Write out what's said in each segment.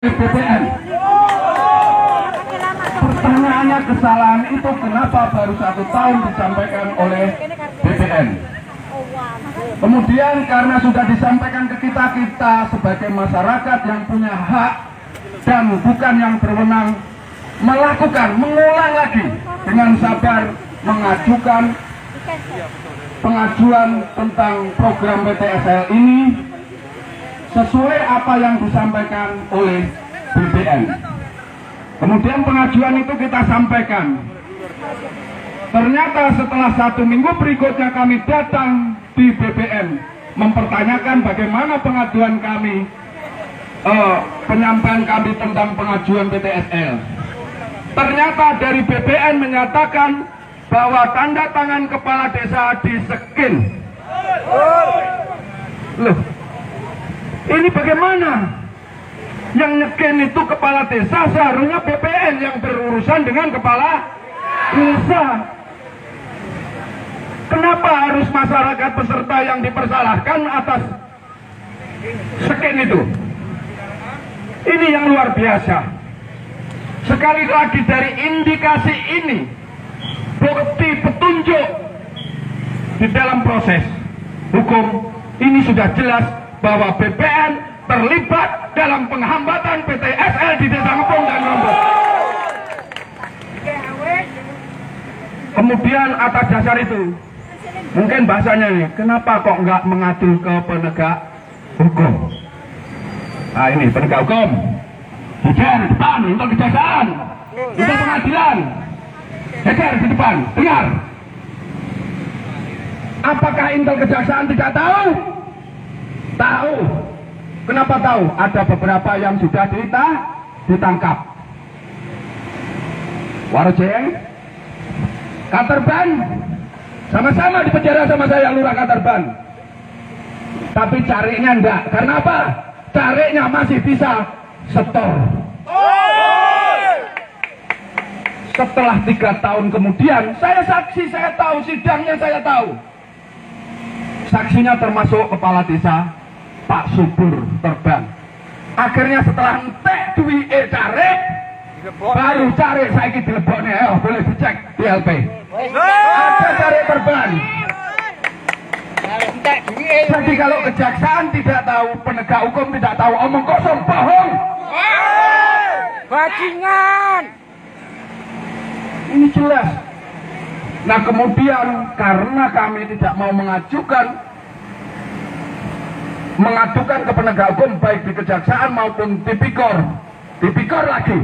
BPN. Pertanyaannya, kesalahan itu kenapa baru 1 tahun disampaikan oleh BPN? Kemudian karena sudah disampaikan ke kita sebagai masyarakat yang punya hak dan bukan yang berwenang mengulang lagi dengan sabar mengajukan pengajuan tentang program PTSL ini sesuai apa yang disampaikan oleh BPN. Kemudian pengajuan itu kita sampaikan. Ternyata setelah 1 minggu berikutnya kami datang di BPN mempertanyakan bagaimana pengajuan kami, penyampaian kami tentang pengajuan PTSL. Ternyata dari BPN menyatakan bahwa tanda tangan kepala desa di-scan. Loh, ini bagaimana? Yang nge-scan itu kepala desa, seharusnya BPN yang berurusan dengan kepala desa. Kenapa harus masyarakat peserta yang dipersalahkan atas scan itu? Ini yang luar biasa. Sekali lagi dari indikasi ini, bukti petunjuk di dalam proses hukum ini sudah jelas bahwa BPN terlibat dalam penghambatan PTSL di Desa Ngepung dan Lombok. Kemudian atas dasar itu, mungkin bahasanya nih, kenapa kok nggak mengadu ke penegak hukum? Nah ini penegak hukum, jejer di depan untuk kejaksaan, untuk pengadilan, jejer di depan, dengar. Apakah intel kejaksaan tidak tahu? Tahu. Kenapa tahu? Ada beberapa yang sudah ditangkap. Warjeng, Katerban, sama-sama di penjara sama saya, Lurah Katerban. Tapi cariknya enggak. Karena apa? Cariknya masih bisa setor. Setelah 3 tahun kemudian, saya saksi, saya tahu, sidangnya saya tahu. Saksinya termasuk kepala desa Pak Subur terbang. Akhirnya setelah entek duwi tarik, baru cari saiki dilebokne, boleh dicek di LP. Ada cari terbang. Jadi kalau kejaksaan tidak tahu, penegak hukum tidak tahu, omong kosong, bohong. Bajingan. Ini jelas. Nah kemudian karena kami tidak mau mengadukan ke penegak hukum baik di kejaksaan maupun tipikor lagi,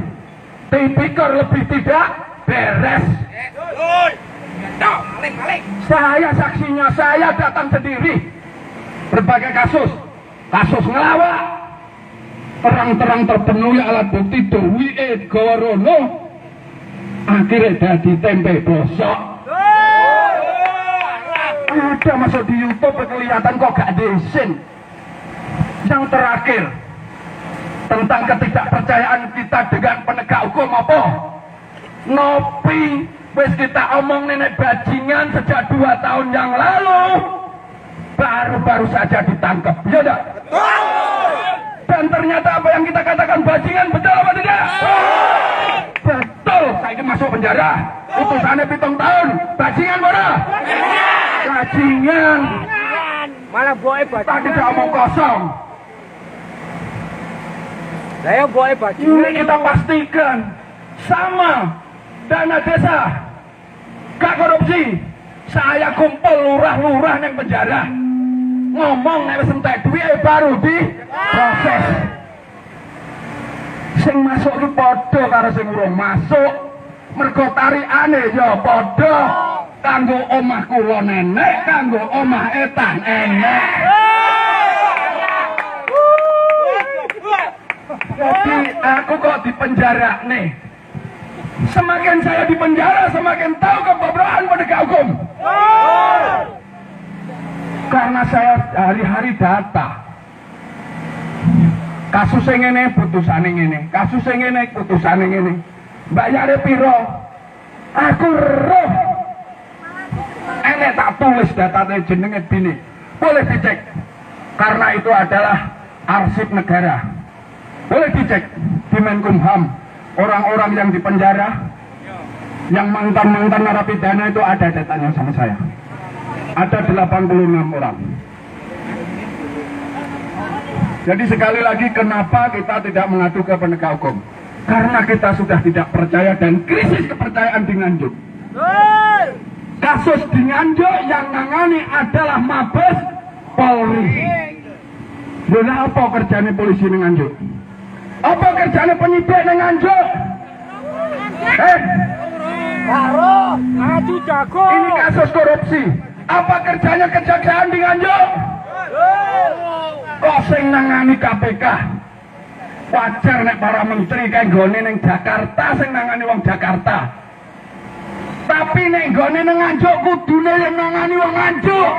tipikor lebih tidak beres. Saya saksinya, saya datang sendiri berbagai kasus ngelawak, terang-terang terpenuhi alat bukti Dewi Gorono, akhirnya jadi tempe bosok. Ada masuk di YouTube kelihatan kok gak diizin. Yang terakhir tentang ketidakpercayaan kita dengan penegak hukum apa? Nopi wis kita omong nenek bajingan sejak 2 tahun yang lalu, baru saja ditangkap, ya enggak? Dan ternyata apa yang kita katakan bajingan betul apa tidak? Betul, saya masuk penjara, putusannya 7 tahun, bajingan mana? Bajingan. Malah boy bajingan. Tadi tidak omong kosong. Saya boy bajingan. Ini kita pastikan sama dana desa, gak korupsi. Saya kumpul lurah-lurah yang penjara, ngomong nek entek duit baru di proses. Sing masuk ki padha karo sing urung masuk. Mergo tarikane ya padha. Kanggo omah kula nenek, kanggo omah etan enek. Jadi aku kok di penjara nih. Semakin saya di penjara, semakin tahu kebobrokan penegak hukum. Karena saya hari-hari data. Kasus yang ini, putusan yang ini. Kasus yang ini, putusan yang ini. Bayarnya piro? Aku roh. Enek tak tulis datanya jenenge bini. Boleh dicek. Karena itu adalah arsip negara. Boleh dicek di Menkumham, orang-orang yang di penjara, yang mantan-mantan narapidana itu ada datanya sama saya. Ada 86 orang. Jadi sekali lagi, kenapa kita tidak mengadu ke penegak hukum? Karena kita sudah tidak percaya dan krisis kepercayaan di Nganjuk. Kasus di Nganjuk yang nangani adalah Mabes Polri. Lha apa kerjane polisi di Nganjuk? Apa kerjane penyidik di Nganjuk? Karo, adu jago. Ini kasus korupsi. Apa kerjanya kejaksaan di Nganjuk? Kok sing nangani KPK? Wajar nek para menteri kayak nggone ning Jakarta sing nangani wong Jakarta. Tapi nek nggone ning Nganjuk kudune yang nangani wong Nganjuk.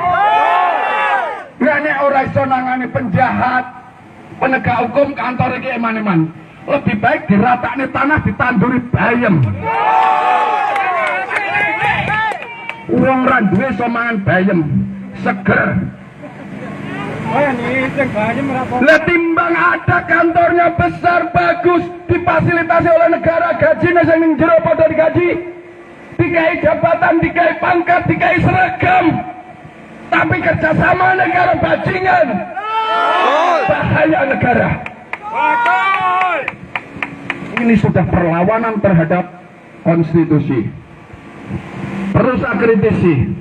Lah nek ora iso nangani penjahat, penegak hukum kantor iki eman-eman. Lebih baik diratakne tanah ditanduri bayem. Wong ra duwe iso mangan bayem, seger. Lah timbang ada kantornya besar bagus difasilitasi oleh negara, gajinya sing ning jero padha digaji, dikai jabatan, dikai pangkat, dikai seragam, tapi kerjasama negara bajingan, bahaya negara. Ini sudah perlawanan terhadap konstitusi. Perlu saya kritisi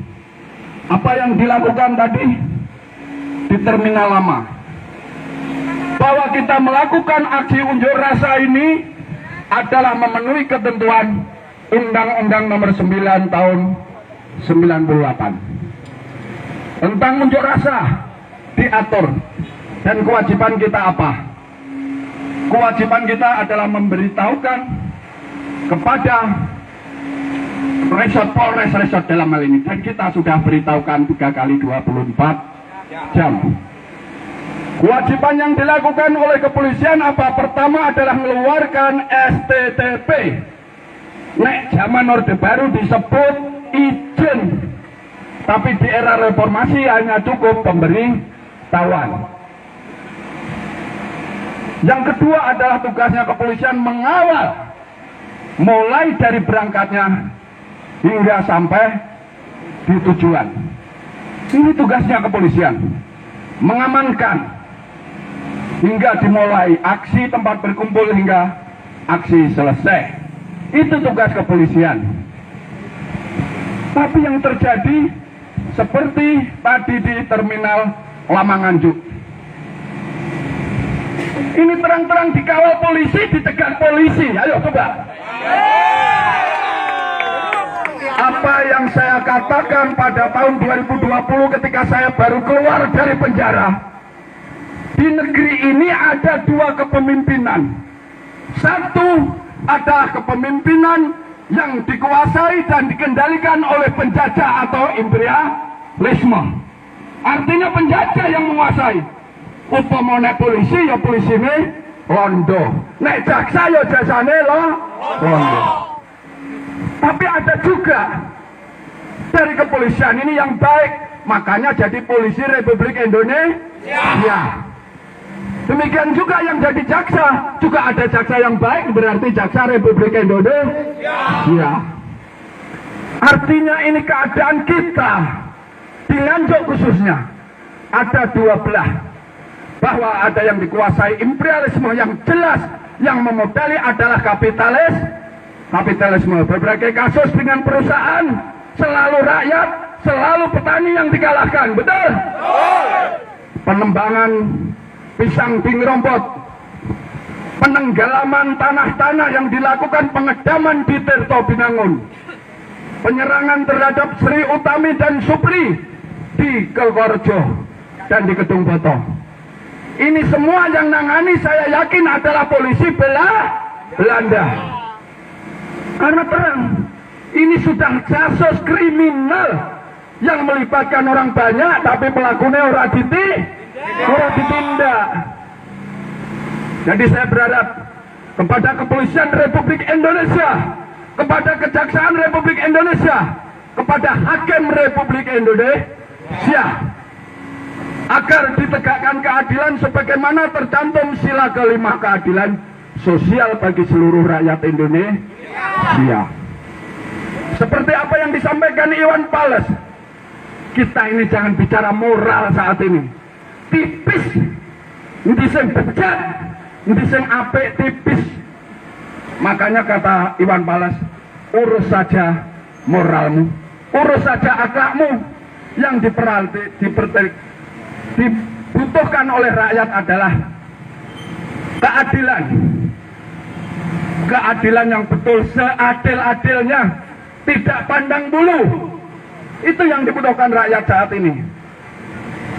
apa yang dilakukan tadi di Terminal Lama, bahwa kita melakukan aksi unjuk rasa ini adalah memenuhi ketentuan Undang-Undang Nomor 9 Tahun 98 tentang unjuk rasa diatur. Dan kewajiban kita apa? Kewajiban kita adalah memberitahukan kepada resort Polres resort dalam hal ini, dan kita sudah beritahukan 3 kali 24 jam. Kewajiban yang dilakukan oleh kepolisian apa? Pertama adalah mengeluarkan STTP. Nek zaman Orde Baru disebut izin, tapi di era reformasi hanya cukup pemberitahuan. Yang kedua adalah tugasnya kepolisian mengawal mulai dari berangkatnya hingga sampai di tujuan. Ini tugasnya kepolisian, mengamankan hingga dimulai aksi tempat berkumpul hingga aksi selesai. Itu tugas kepolisian. Tapi yang terjadi seperti tadi di Terminal Lama Nganjuk, ini terang-terang dikawal polisi, ditekan polisi. Ayo coba. Apa yang saya katakan pada tahun 2020 ketika saya baru keluar dari penjara. Di negeri ini ada 2 kepemimpinan. Satu adalah kepemimpinan yang dikuasai dan dikendalikan oleh penjajah atau imperialisme. Artinya penjajah yang menguasai. Upama nek polisi ya polisine londo, nek jaksa ya jasane londo. Tapi ada juga dari kepolisian ini yang baik, makanya jadi polisi Republik Indonesia. Demikian juga yang jadi jaksa, juga ada jaksa yang baik, berarti jaksa Republik Indonesia. Artinya ini keadaan kita di Nganjuk khususnya ada 2 belah, bahwa ada yang dikuasai imperialisme yang jelas, yang memodali adalah kapitalisme. Berbagai kasus dengan perusahaan, selalu rakyat, selalu petani yang dikalahkan. Betul? Penembangan pisang di Ngerompot, penenggelaman tanah-tanah yang dilakukan, pengedaman di Tirto Binangun, penyerangan terhadap Sri Utami dan Supri di Kelkorjo dan di Kedung Boto. Ini semua yang nangani saya yakin adalah polisi Belanda. Karena terang, ini sudah kasus kriminal yang melibatkan orang banyak, tapi pelakunya orang ditindak. Jadi saya berharap kepada Kepolisian Republik Indonesia, kepada Kejaksaan Republik Indonesia, kepada Hakim Republik Indonesia, agar ditegakkan keadilan sebagaimana tercantum sila kelima keadilan sosial bagi seluruh rakyat Indonesia. Seperti apa yang disampaikan Iwan Fals, kita ini jangan bicara moral saat ini. Tipis, ini sing bejat, ini sing apik tipis. Makanya kata Iwan Fals, urus saja moralmu, urus saja akhlakmu. Yang dibutuhkan oleh rakyat adalah keadilan. Keadilan yang betul, seadil-adilnya, tidak pandang bulu. Itu yang dibutuhkan rakyat saat ini.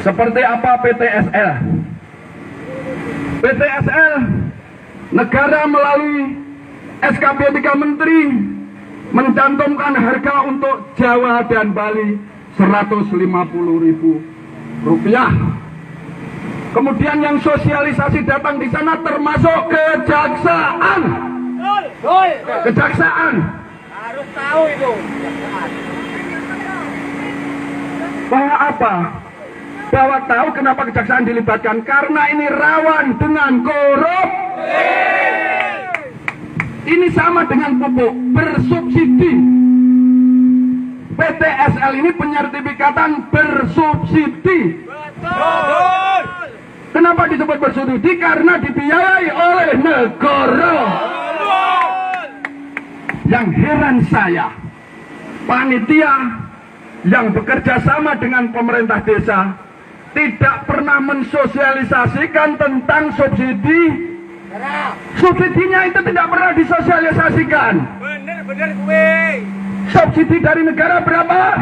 Seperti apa PTSL? PTSL, negara melalui SKP 3 Menteri mencantumkan harga untuk Jawa dan Bali Rp150.000. Kemudian yang sosialisasi datang di sana termasuk kejaksaan. Kejaksaan. Harus tahu itu. Bahwa apa? Bahwa tahu kenapa kejaksaan dilibatkan? Karena ini rawan dengan korup. Ini sama dengan pupuk bersubsidi. PTSL ini penyertifikatan bersubsidi. Betul. Kenapa disebut bersubsidi? Karena dibiayai oleh negara. Yang heran saya, panitia yang bekerja sama dengan pemerintah desa tidak pernah mensosialisasikan tentang subsidi. Subsidinya itu tidak pernah disosialisasikan. Bener gue. Subsidi dari negara berapa?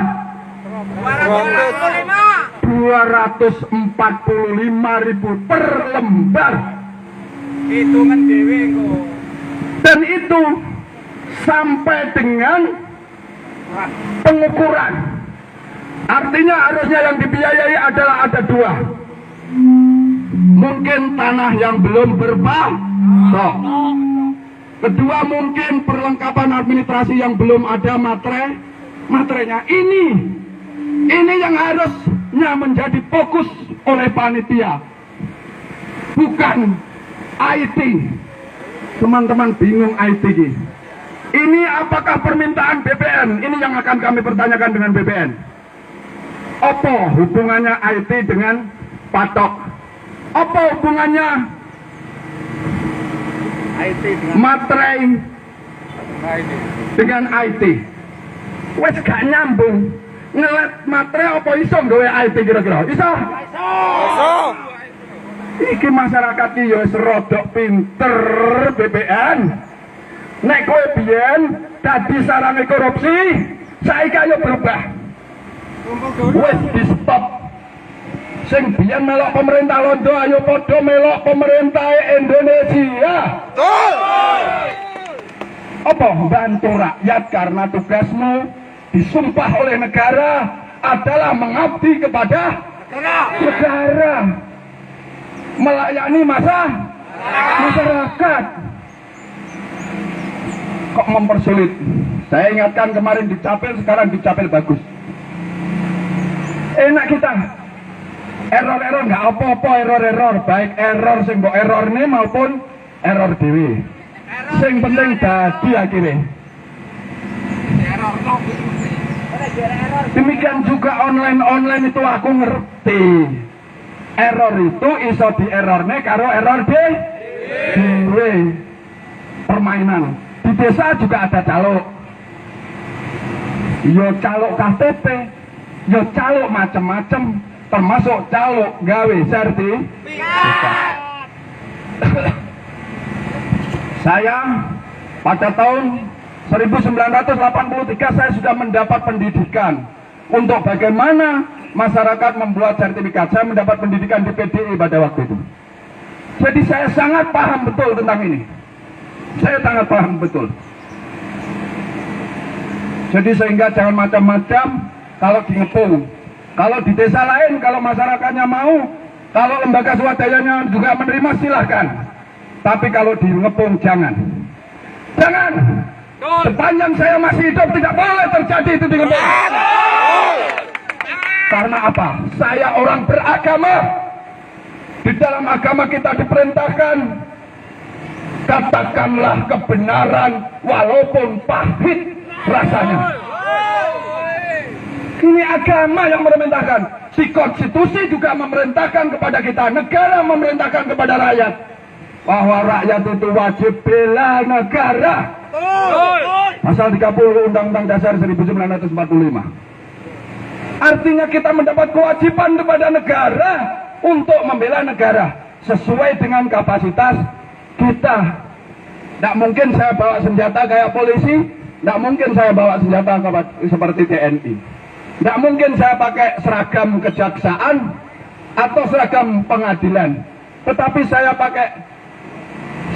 245.000 per lembar. Hitungan dewe kok. Dan itu sampai dengan pengukuran. Artinya harusnya yang dibiayai adalah ada dua. Mungkin tanah yang belum berpasok. Kedua, mungkin perlengkapan administrasi yang belum ada materainya. Ini yang harusnya menjadi fokus oleh panitia, bukan IT. Teman-teman bingung IT ini apakah permintaan BPN? Ini yang akan kami pertanyakan dengan BPN. Apa hubungannya IT dengan patok? Apa hubungannya IT dengan materai dengan IT? Wes gak nyambung. Ngelet materai apa iso nggawe IT kira-kira? Iso? Iki masyarakat iki ya wis rodok pinter BPN. Nek kowe biyen dadi sarange korupsi, saiki ayo berubah. Wes di stop. Sing biyen melok pemerintah Londo ayo padha melok pemerintah Indonesia. Apa bantu rakyat karena tugasmu disumpah oleh negara adalah mengabdi kepada negara, melayani masyarakat. Kok mempersulit? Saya ingatkan kemarin di Capil, sekarang di Capil bagus. Enak kita. Error nggak apa-apa, error baik error sing mbok error ini maupun error dewi. Sing penting dadi akhirnya. Demikian juga online itu aku ngerti. Error itu iso di errornya karo error dewe. Permainan. Di desa juga ada calok. Yo calok KTP, yo calok macem-macem. Termasuk calok gawe sertifikat. Saya pada tahun 1983 saya sudah mendapat pendidikan untuk bagaimana masyarakat membuat sertifikat. Saya mendapat pendidikan di PDI pada waktu itu. Jadi saya sangat paham betul tentang ini. Saya sangat paham betul. Jadi sehingga jangan macam-macam kalau di ngepung. Kalau di desa lain, kalau masyarakatnya mau, kalau lembaga swadayanya juga menerima, silahkan. Tapi kalau di ngepung, jangan. Jangan. Sepanjang saya masih hidup, tidak boleh terjadi itu di ngepung. Karena apa? Saya orang beragama. Di dalam agama kita diperintahkan, katakanlah kebenaran walaupun pahit rasanya. Ini agama yang memerintahkan. Si konstitusi juga memerintahkan kepada kita. Negara memerintahkan kepada rakyat bahwa rakyat itu wajib bela negara. Pasal 30 Undang-Undang Dasar 1945. Artinya kita mendapat kewajiban kepada negara untuk membela negara sesuai dengan kapasitas kita. Tidak mungkin saya bawa senjata kayak polisi, tidak mungkin saya bawa senjata seperti TNI, tidak mungkin saya pakai seragam kejaksaan atau seragam pengadilan, tetapi saya pakai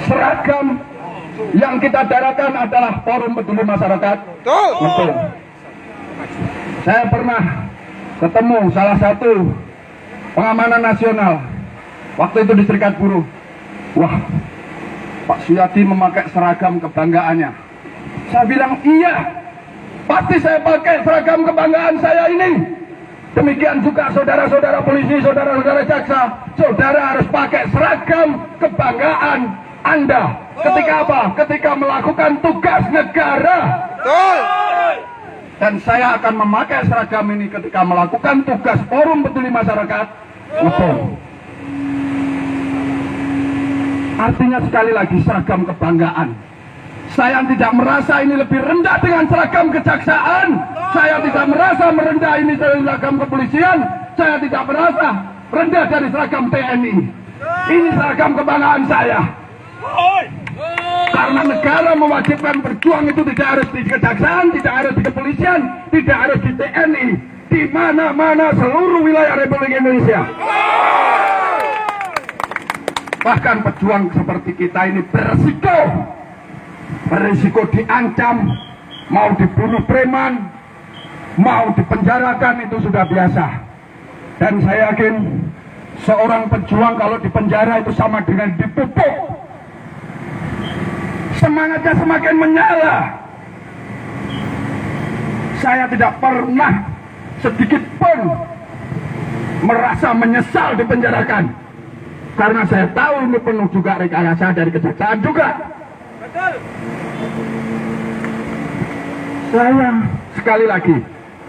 seragam yang kita darahkan adalah Forum Peduli Masyarakat. Betul. Saya pernah ketemu salah satu pengamanan nasional waktu itu di Serikat Buruh. Wah, Pak Suyadi memakai seragam kebanggaannya. Saya bilang iya, pasti saya pakai seragam kebanggaan saya ini. Demikian juga saudara-saudara polisi, saudara-saudara jaksa, saudara harus pakai seragam kebanggaan Anda. Ketika apa? Ketika melakukan tugas negara. Dan saya akan memakai seragam ini ketika melakukan tugas Forum Peduli Masyarakat. Betul. Artinya sekali lagi seragam kebanggaan. Saya tidak merasa ini lebih rendah dengan seragam kejaksaan. Saya tidak merasa merendah ini dari seragam kepolisian. Saya tidak merasa rendah dari seragam TNI. Ini seragam kebanggaan saya. Karena negara mewajibkan berjuang itu tidak harus di kejaksaan, tidak harus di kepolisian, tidak harus di TNI, di mana-mana seluruh wilayah Republik Indonesia. Bahkan pejuang seperti kita ini berisiko diancam, mau dibunuh preman, mau dipenjarakan, itu sudah biasa. Dan saya yakin seorang pejuang kalau dipenjara itu sama dengan dipupuk. Semangatnya semakin menyala. Saya tidak pernah sedikit pun merasa menyesal dipenjarakan, karena saya tahu ini penuh juga rekayasa dari kejaksaan juga. Betul. Saya sekali lagi,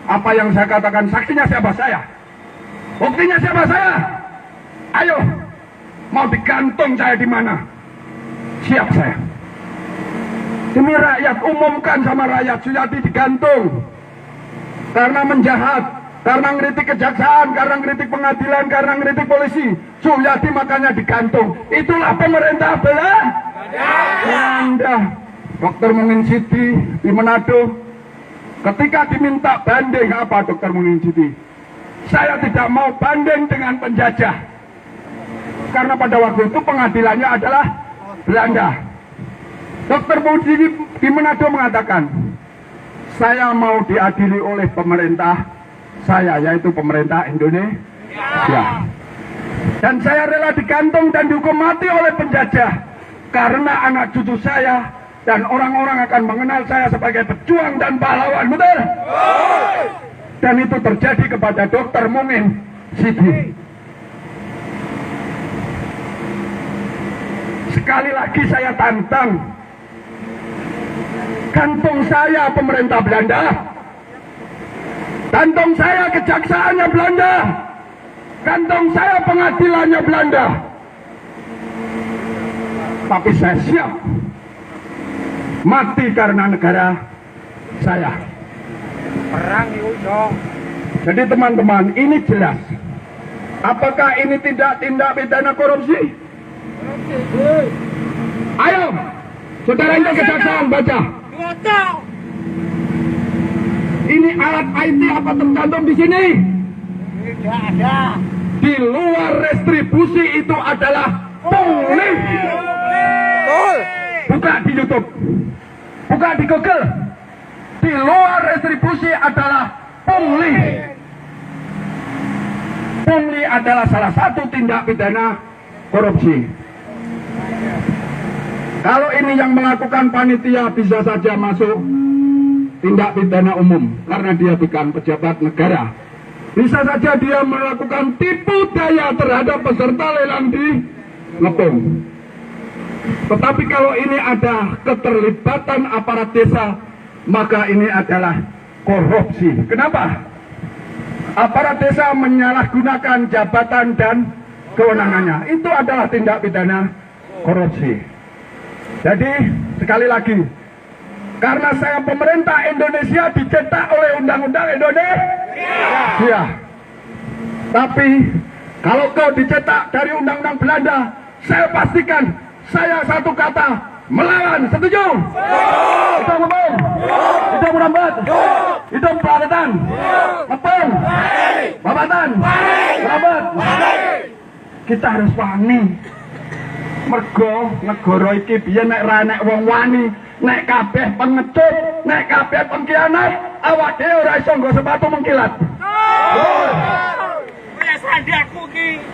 apa yang saya katakan, saksinya siapa saya, buktinya siapa saya. Ayo, mau digantung saya di mana? Siap saya. Demi rakyat, umumkan sama rakyat, Suyadi digantung karena menjahat, karena ngeritik kejaksaan, karena ngeritik pengadilan, karena ngeritik polisi. Suyadi makanya digantung. Itulah pemerintah Belanda. Dr. Mungin Siti di Manado, ketika diminta banding, apa Dr. Mungin Siti? Saya tidak mau banding dengan penjajah, karena pada waktu itu pengadilannya adalah Belanda. Dr. Budi di Manado mengatakan, saya mau diadili oleh pemerintah saya, yaitu pemerintah Indonesia. Dan saya rela digantung dan dihukum mati oleh penjajah, karena anak cucu saya dan orang-orang akan mengenal saya sebagai pejuang dan pahlawan. Betul? Dan itu terjadi kepada Dr. Mungin Siti. Sekali lagi saya tantang, gantung saya pemerintah Belanda, gantung saya kejaksaannya Belanda, gantung saya pengadilannya Belanda. Tapi saya siap mati karena negara saya. Perang itu dong. Jadi teman-teman, ini jelas. Apakah ini tidak tindak pidana korupsi? Ayo, saudara ini kejaksaan baca. Ini alat IT apa tercantum di sini? Tidak ada. Di luar restribusi itu adalah pungli. Betul. Buka di YouTube, buka di Google. Di luar restribusi adalah pungli. Pungli adalah salah satu tindak pidana korupsi. Kalau ini yang melakukan panitia bisa saja masuk tindak pidana umum karena dia bukan pejabat negara. Bisa saja dia melakukan tipu daya terhadap peserta lelang di Ngepung. Tetapi kalau ini ada keterlibatan aparat desa, maka ini adalah korupsi. Kenapa? Aparat desa menyalahgunakan jabatan dan kewenangannya. Itu adalah tindak pidana korupsi. Jadi sekali lagi, karena saya pemerintah Indonesia dicetak oleh Undang-Undang Indonesia. Tapi kalau kau dicetak dari Undang-Undang Belanda, saya pastikan saya satu kata melawan. Setuju? Hidup Ngepung, hidup Merambat, hidup Pelangatan, Ngepung, Babatan, Merambat. Kita harus wani. Mergo negara iki biyen nek ra nek wong wani, nek kabeh pengecut, nek kabeh pengkhianat, awak dhewe ora iso nggo sepatu mengkilat.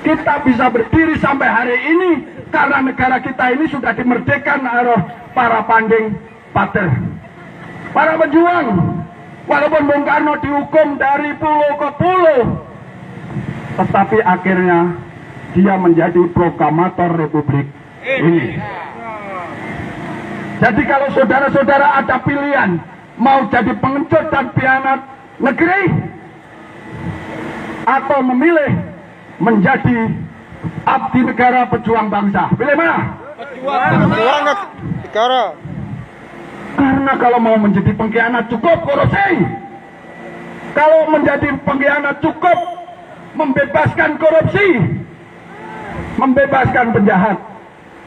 Kita bisa berdiri sampai hari ini karena negara kita ini sudah dimerdekakan oleh para panding pater, para pejuang. Walaupun Bung Karno dihukum dari pulau ke pulau, tetapi akhirnya dia menjadi proklamator Republik ini. Jadi kalau saudara-saudara ada pilihan mau jadi pengecut dan pengkhianat negeri, atau memilih menjadi abdi negara pejuang bangsa, pilih mana? Pejuang negara. Karena kalau mau menjadi pengkhianat cukup korupsi. Kalau menjadi pengkhianat cukup membebaskan korupsi, membebaskan penjahat.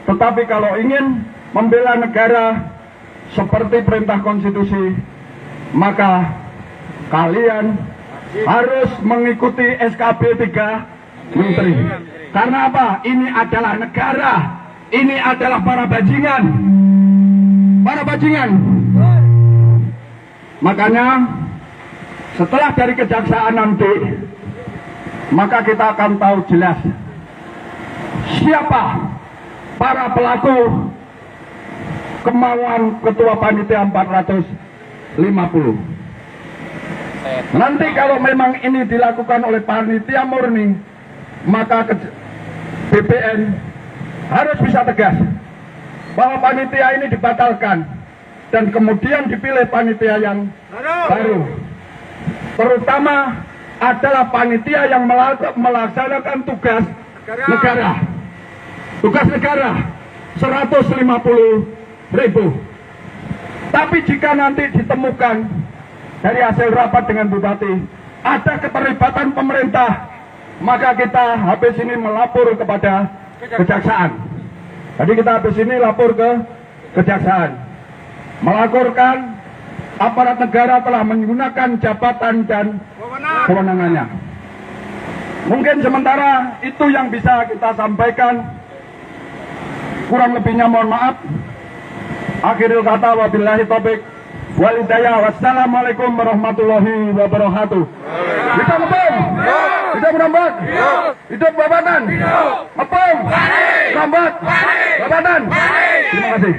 Tetapi kalau ingin membela negara seperti perintah konstitusi, maka kalian harus mengikuti SKB 3 Menteri. Karena apa? Ini adalah negara. Ini adalah para bajingan. Para bajingan. Makanya setelah dari kejaksaan nanti, maka kita akan tahu jelas siapa para pelaku kemauan ketua panitia 450. Nanti kalau memang ini dilakukan oleh panitia murni, maka BPN harus bisa tegas bahwa panitia ini dibatalkan dan kemudian dipilih panitia yang baru. Terutama adalah panitia yang melaksanakan tugas negara. Tugas negara 150.000. Tapi jika nanti ditemukan dari hasil rapat dengan Bupati ada keterlibatan pemerintah, maka kita habis ini melapor kepada kejaksaan. Jadi kita habis ini lapor ke kejaksaan, melaporkan aparat negara telah menggunakan jabatan dan kewenangannya. Mungkin sementara itu yang bisa kita sampaikan. Kurang lebihnya mohon maaf. Akhirul kata wabillahi taufik wal hidayah. Wassalamualaikum warahmatullahi wabarakatuh. Hidup Ngepung, hidup Merambat, hidup Babatan, Ngepung, Merambat, Babatan. Terima kasih.